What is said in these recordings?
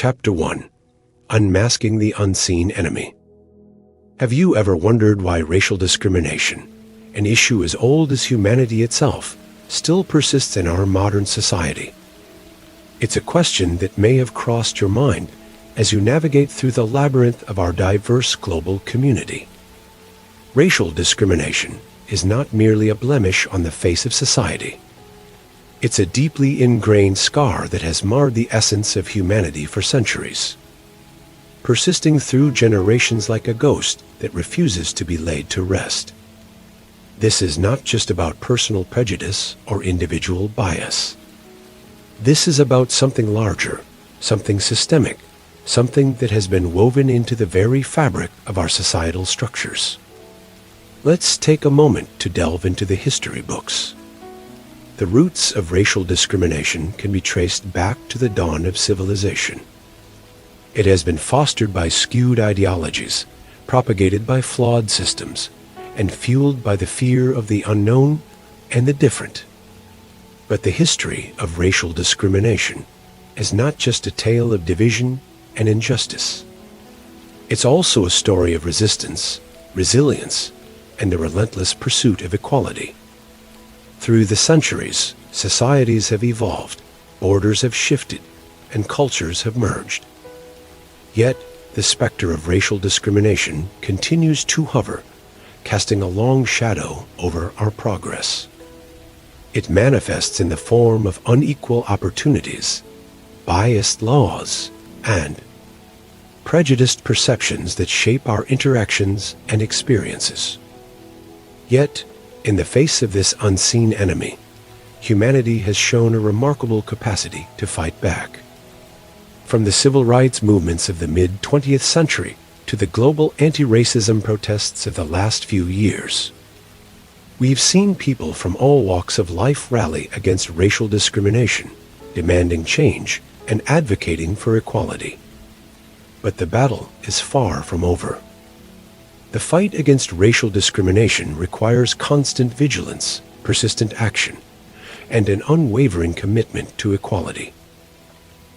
Chapter 1. Unmasking the Unseen Enemy. Have you ever wondered why racial discrimination, an issue as old as humanity itself, still persists in our modern society? It's a question that may have crossed your mind as you navigate through the labyrinth of our diverse global community. Racial discrimination is not merely a blemish on the face of society. It's a deeply ingrained scar that has marred the essence of humanity for centuries, persisting through generations like a ghost that refuses to be laid to rest. This is not just about personal prejudice or individual bias. This is about something larger, something systemic, something that has been woven into the very fabric of our societal structures. Let's take a moment to delve into the history books. The roots of racial discrimination can be traced back to the dawn of civilization. It has been fostered by skewed ideologies, propagated by flawed systems, and fueled by the fear of the unknown and the different. But the history of racial discrimination is not just a tale of division and injustice. It's also a story of resistance, resilience, and the relentless pursuit of equality. Through the centuries, societies have evolved, borders have shifted, and cultures have merged. Yet, the specter of racial discrimination continues to hover, casting a long shadow over our progress. It manifests in the form of unequal opportunities, biased laws, and prejudiced perceptions that shape our interactions and experiences. Yet, in the face of this unseen enemy, humanity has shown a remarkable capacity to fight back. From the civil rights movements of the mid-20th century to the global anti-racism protests of the last few years, we've seen people from all walks of life rally against racial discrimination, demanding change and advocating for equality. But the battle is far from over. The fight against racial discrimination requires constant vigilance, persistent action, and an unwavering commitment to equality.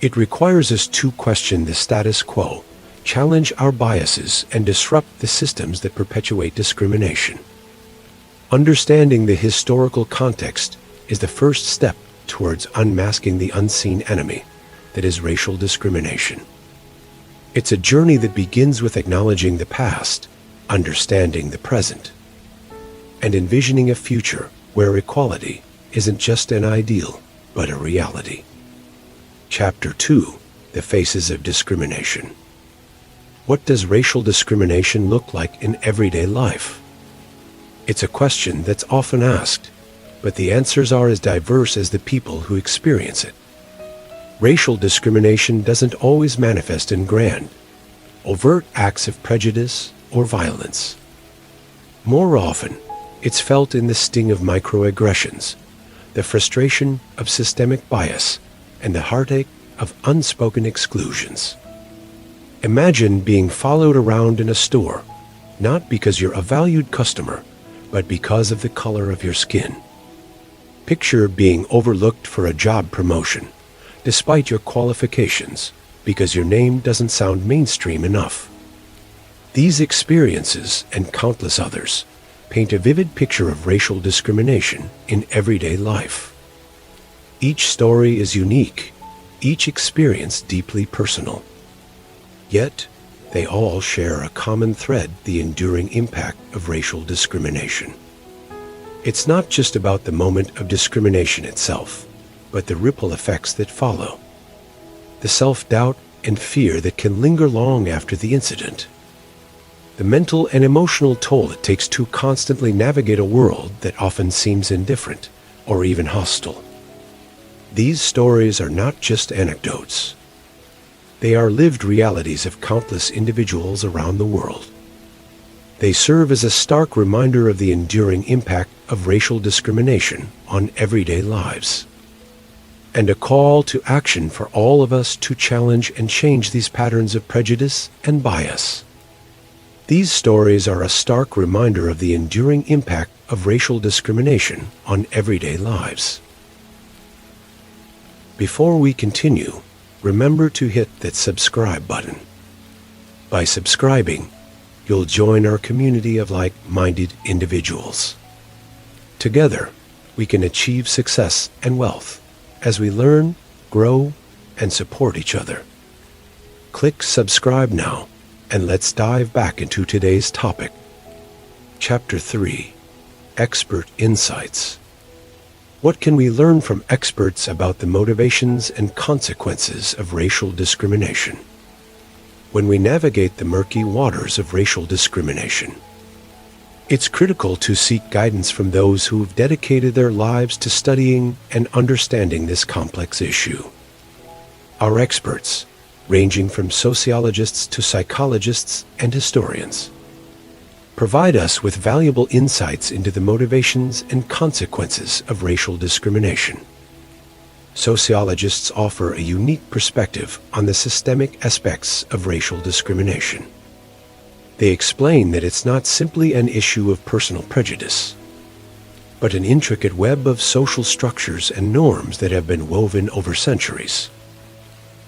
It requires us to question the status quo, challenge our biases, and disrupt the systems that perpetuate discrimination. Understanding the historical context is the first step towards unmasking the unseen enemy that is racial discrimination. It's a journey that begins with acknowledging the past, understanding the present, and envisioning a future where equality isn't just an ideal, but a reality. Chapter 2. The Faces of Discrimination. What does racial discrimination look like in everyday life? It's a question that's often asked, but the answers are as diverse as the people who experience it. Racial discrimination doesn't always manifest in grand, overt acts of prejudice or violence. More often, it's felt in the sting of microaggressions, the frustration of systemic bias, and the heartache of unspoken exclusions. Imagine being followed around in a store, not because you're a valued customer, but because of the color of your skin. Picture being overlooked for a job promotion, despite your qualifications, because your name doesn't sound mainstream enough. These experiences, and countless others, paint a vivid picture of racial discrimination in everyday life. Each story is unique, each experience deeply personal. Yet, they all share a common thread: the enduring impact of racial discrimination. It's not just about the moment of discrimination itself, but the ripple effects that follow. The self-doubt and fear that can linger long after the incident. The mental and emotional toll it takes to constantly navigate a world that often seems indifferent or even hostile. These stories are not just anecdotes. They are lived realities of countless individuals around the world. They serve as a stark reminder of the enduring impact of racial discrimination on everyday lives, and a call to action for all of us to challenge and change these patterns of prejudice and bias. These stories are a stark reminder of the enduring impact of racial discrimination on everyday lives. Before we continue, remember to hit that subscribe button. By subscribing, you'll join our community of like-minded individuals. Together, we can achieve success and wealth as we learn, grow, and support each other. Click subscribe now, and let's dive back into today's topic. Chapter 3: Expert Insights. What can we learn from experts about the motivations and consequences of racial discrimination? When we navigate the murky waters of racial discrimination, it's critical to seek guidance from those who've dedicated their lives to studying and understanding this complex issue. Our experts, ranging from sociologists to psychologists and historians, provide us with valuable insights into the motivations and consequences of racial discrimination. Sociologists offer a unique perspective on the systemic aspects of racial discrimination. They explain that it's not simply an issue of personal prejudice, but an intricate web of social structures and norms that have been woven over centuries.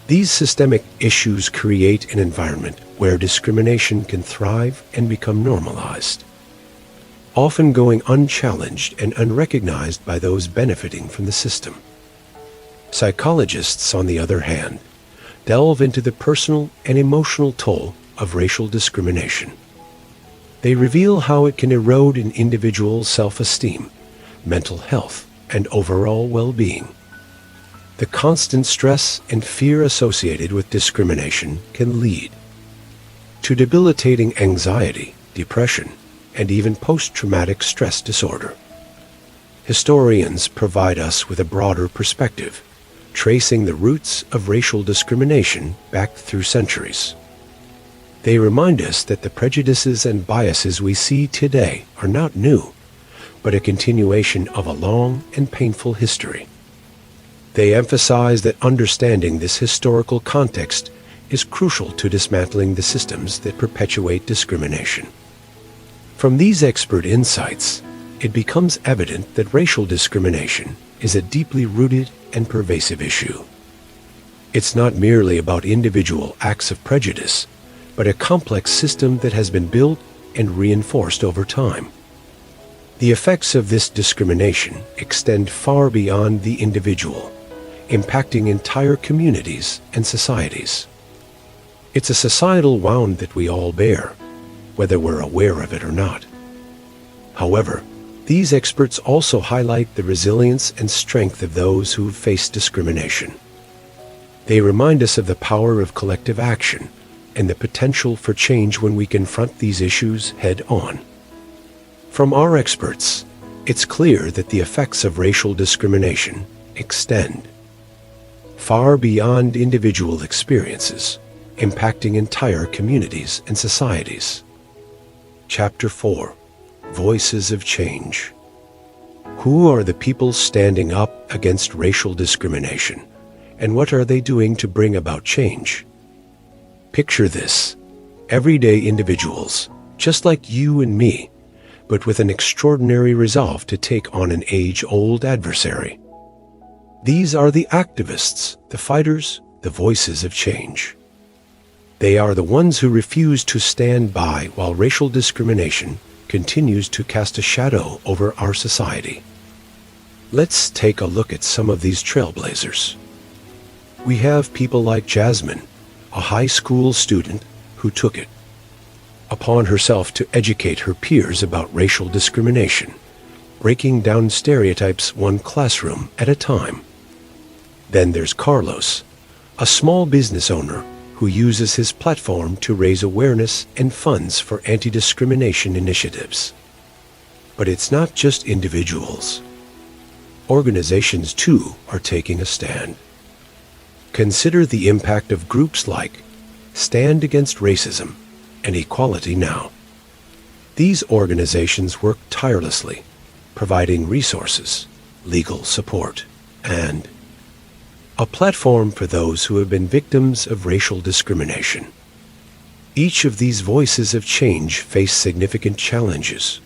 These systemic issues create an environment where discrimination can thrive and become normalized, often going unchallenged and unrecognized by those benefiting from the system. Psychologists, on the other hand, delve into the personal and emotional toll of racial discrimination. They reveal how it can erode an individual's self-esteem, mental health, and overall well-being. The constant stress and fear associated with discrimination can lead to debilitating anxiety, depression, and even post-traumatic stress disorder. Historians provide us with a broader perspective, tracing the roots of racial discrimination back through centuries. They remind us that the prejudices and biases we see today are not new, but a continuation of a long and painful history. They emphasize that understanding this historical context is crucial to dismantling the systems that perpetuate discrimination. From these expert insights, it becomes evident that racial discrimination is a deeply rooted and pervasive issue. It's not merely about individual acts of prejudice, but a complex system that has been built and reinforced over time. The effects of this discrimination extend far beyond the individual, impacting entire communities and societies. It's a societal wound that we all bear, whether we're aware of it or not. However, these experts also highlight the resilience and strength of those who've faced discrimination. They remind us of the power of collective action and the potential for change when we confront these issues head-on. From our experts, it's clear that the effects of racial discrimination extend far beyond individual experiences, impacting entire communities and societies. Chapter 4: Voices of Change. Who are the people standing up against racial discrimination, and what are they doing to bring about change? Picture this: everyday individuals, just like you and me, but with an extraordinary resolve to take on an age-old adversary. These are the activists, the fighters, the voices of change. They are the ones who refuse to stand by while racial discrimination continues to cast a shadow over our society. Let's take a look at some of these trailblazers. We have people like Jasmine, a high school student who took it upon herself to educate her peers about racial discrimination, breaking down stereotypes one classroom at a time. Then there's Carlos, a small business owner who uses his platform to raise awareness and funds for anti-discrimination initiatives. But it's not just individuals. Organizations, too, are taking a stand. Consider the impact of groups like Stand Against Racism and Equality Now. These organizations work tirelessly, providing resources, legal support, and a platform for those who have been victims of racial discrimination. Each of these voices of change face significant challenges.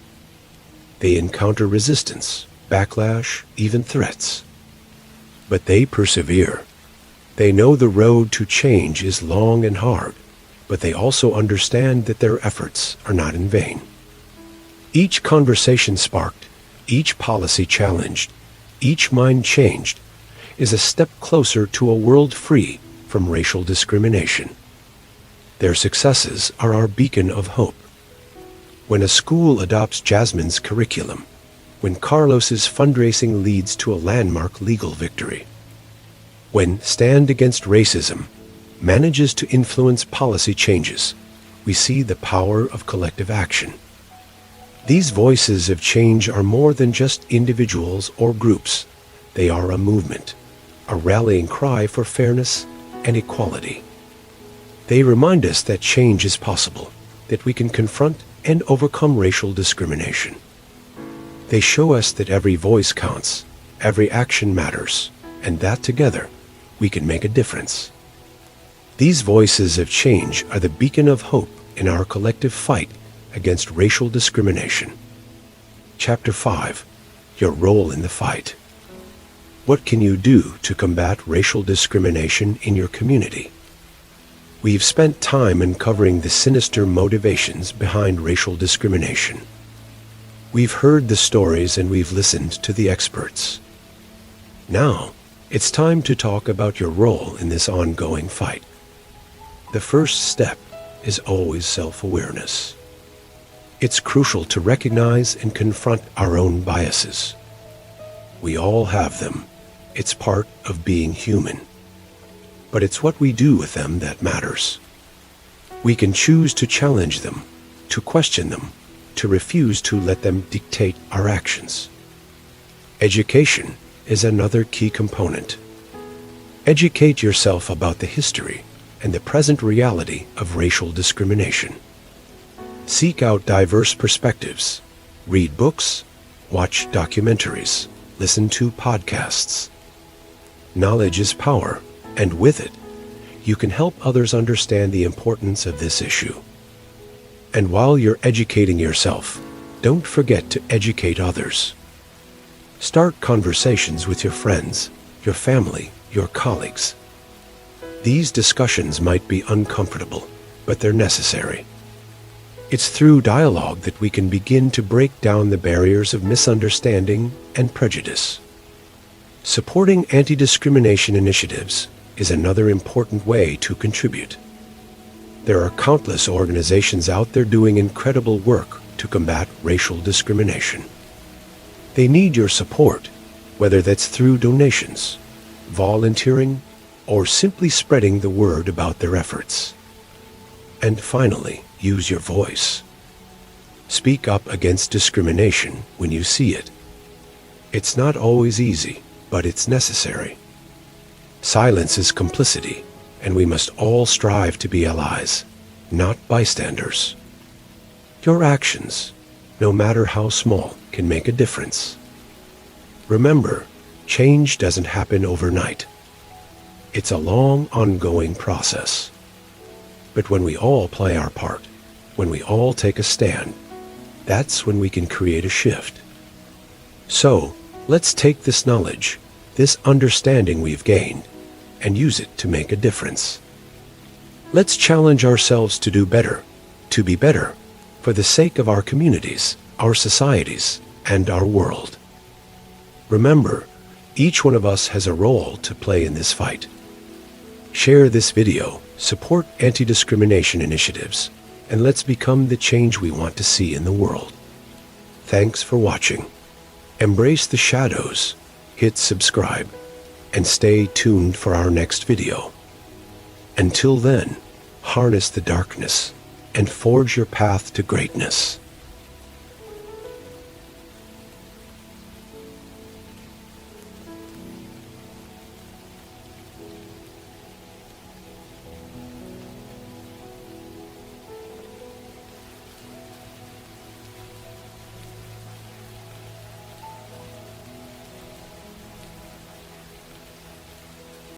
They encounter resistance, backlash, even threats. But they persevere. They know the road to change is long and hard, but they also understand that their efforts are not in vain. Each conversation sparked, each policy challenged, each mind changed, is a step closer to a world free from racial discrimination. Their successes are our beacon of hope. When a school adopts Jasmine's curriculum, when Carlos's fundraising leads to a landmark legal victory, when Stand Against Racism manages to influence policy changes, we see the power of collective action. These voices of change are more than just individuals or groups. They are a movement, a rallying cry for fairness and equality. They remind us that change is possible, that we can confront and overcome racial discrimination. They show us that every voice counts, every action matters, and that together we can make a difference. These voices of change are the beacon of hope in our collective fight against racial discrimination. Chapter 5. Your role in the fight. What can you do to combat racial discrimination in your community? We've spent time uncovering the sinister motivations behind racial discrimination. We've heard the stories and we've listened to the experts. Now, it's time to talk about your role in this ongoing fight. The first step is always self-awareness. It's crucial to recognize and confront our own biases. We all have them. It's part of being human. But it's what we do with them that matters. We can choose to challenge them, to question them, to refuse to let them dictate our actions. Education is another key component. Educate yourself about the history and the present reality of racial discrimination. Seek out diverse perspectives. Read books, watch documentaries, listen to podcasts. Knowledge is power, and with it, you can help others understand the importance of this issue. And while you're educating yourself, don't forget to educate others. Start conversations with your friends, your family, your colleagues. These discussions might be uncomfortable, but they're necessary. It's through dialogue that we can begin to break down the barriers of misunderstanding and prejudice. Supporting anti-discrimination initiatives is another important way to contribute. There are countless organizations out there doing incredible work to combat racial discrimination. They need your support, whether that's through donations, volunteering, or simply spreading the word about their efforts. And finally, use your voice. Speak up against discrimination when you see it. It's not always easy, but it's necessary. Silence is complicity, and we must all strive to be allies, not bystanders. Your actions, no matter how small, can make a difference. Remember, change doesn't happen overnight. It's a long, ongoing process. But when we all play our part, when we all take a stand, that's when we can create a shift. So, let's take this knowledge, this understanding we've gained, and use it to make a difference. Let's challenge ourselves to do better, to be better, for the sake of our communities, our societies, and our world. Remember, each one of us has a role to play in this fight. Share this video, support anti-discrimination initiatives, and let's become the change we want to see in the world. Thanks for watching. Embrace the shadows, hit subscribe, and stay tuned for our next video. Until then, harness the darkness and forge your path to greatness.